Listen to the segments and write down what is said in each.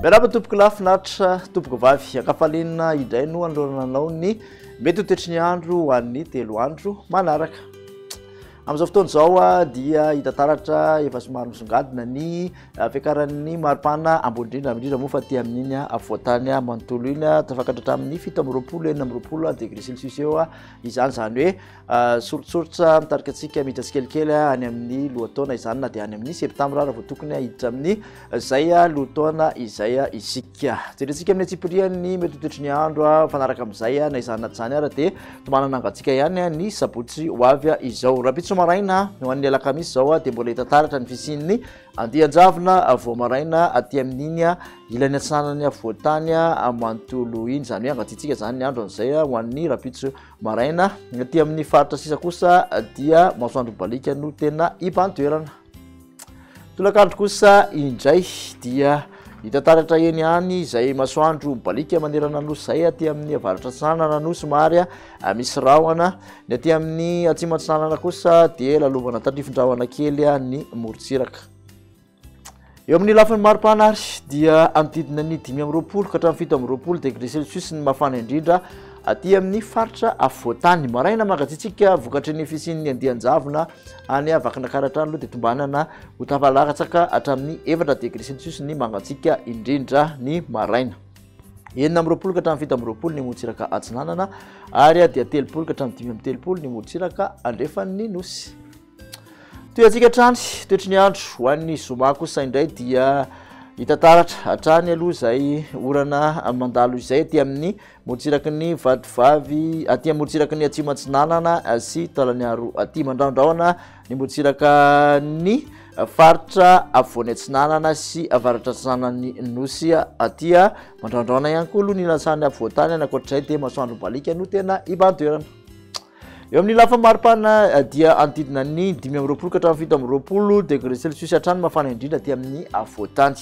Miarahaba tompoko lafinaritra tompoko vavy akafalinina idray no androananao ny mety ho toetry ny andro ho an'ny 3 andro manaraka. Amin'izao fotoana izao dia hita taratra efa somary misongadina ny fiakaran'ny maripana ambony indrindra moa fa aty amin'iny afovoantany manontolo iny tafakatra hatramin'ny 7 degré celsius eo izany hoe sorotsoritra mitarika antsika miditra tsikelikely any amin'ny lohataona izany na dia any amin'ny septambra raha vao tokony hiditra amin'ny izay lohataona izay isika. Jerentsika amin'ny atsipirian'ny mety toetry ny andro fanaraka amin'izay na izany na tsy izany ara dia tomanana angatsika ihany ny sabotsy ho avy izao. Rapitso maraina ho an'ny alakamisy izao dia mbola hita taratra ny fisian'ny andian-javona vao maraina aty amin'iny ilany atsanany afovoantany manontolo iny izany hoe angatsitsika izany ny andro an'izay ho an'ny rapitso maraina. Aty amin'ny faritra sisa kosa dia masoandro balika no tena ipantoerana. Tolakandro kosa indray dia hita taratra eny ihany izay masoandro balika manerana nosy izay aty amin'ny avaratra atsinanana no somary misy rahona. Ny aty amin'ny atsimo atsinanana kosa dia lalovana tandrifon-drahona kely ny morontsiraka. Eo amin'ny lafin'ny maripana ary dia amididina ny 5 ka hatramin'ny 7 degré celsius ny mafana indrindra aty amin'ny faritra afovoantany. Maraina mangatsitsika vokatry ny fisian'ny andian-javona any Vakinankaratra aloha dia tombanana ho tafalatsaka hatramin'ny 4 degré celsius ny mangatsika indrindra ny maraina. 9 ka hatramin'ny 7 ny morontsiraka atsinanana ary dia 3 ka hatramin'ny 5 ny morontsiraka andrefan'ny nosy. Toy-antsika hatrany toetry ny andro ho an'ny zoma kosa indray dia hita taratra hatrany aloha izay orana mandalo izay aty amin'ny morontsiraky ny vadivavy aty amin'ny morontsiraky ny atsimo atsinanana sy talaniaro aty mandraondraona ny morontsiraka ny faritra afovoany atsinanana sy avaratra atsinanany nosy aty mandraondraona ihany koa aloha ny latsany afovoantany ankoatr'izay dia masoandro balika no tena ipantoerana. Eo amin'ny lafa maripana dia anodidina ny 5 ka hatramin'ny 7 degré celsius hatrany mafana indrindra aty amin'ny afovoantany.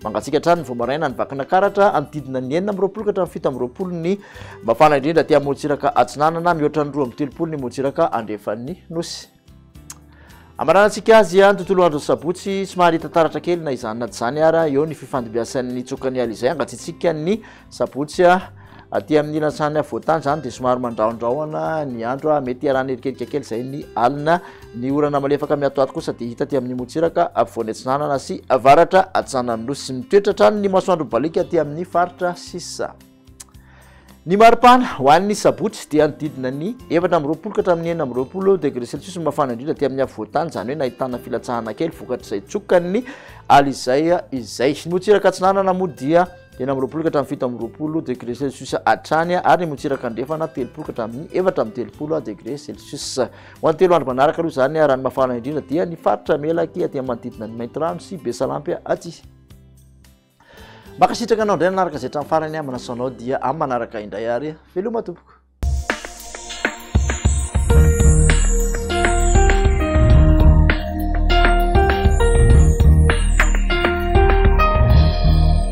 Mangatsika hatrany vao maraina ny Vakinankaratra anodidina ny 9 ka hatramin'ny 7 ny mafana indrindra aty amin'ny morontsiraka atsinanana mihoatra ny 12 ny morontsiraka andrefan'ny nosy. Amaranantsika azy ny tontolo andro sabotsy somary hita taratra kely na izany na tsy izany ara eo ny fifandibiasan'ny tsokany ala izay angatsitsika ny sabotsy aty amin'ny latsany afovoantany izany dia somary mandraondraona ny andro mety arahana erikerika kely izay ny alina. Ny orana malefaka miatoato kosa dia hita aty amin'ny morontsiraka afovoany atsinanana sy avaratra atsinanany nosy. Mitoetra hatrany ny masoandro balika aty amin'ny faritra sisa. Ny maripana ho an'ny sabotsy dia anodidina ny 4 ka hatramin'ny 9 degré celsius mafana indrindra aty amin'ny afovoantany izany hoe nahitana filatsahana kely vokatr'izay tsokany ala izay. Ny morontsiraka atsinanana moa dia 9 ka hatramin'ny 7 degré celsius hatrany ary ny morontsiraka andrefana 3 ka hatramin'ny 4 degré celsius. Ho an'ny 3 andro manaraka aloha izany raha ny mafana indrindra dia ny faritra melaky aty amin'ny manodidina ny Maintirano sy Besalampy aty. Makasitraka anao indray nanaraka izay hatramin'ny farany manasanao dia amin'ny manaraka indray ary veloma tompoko.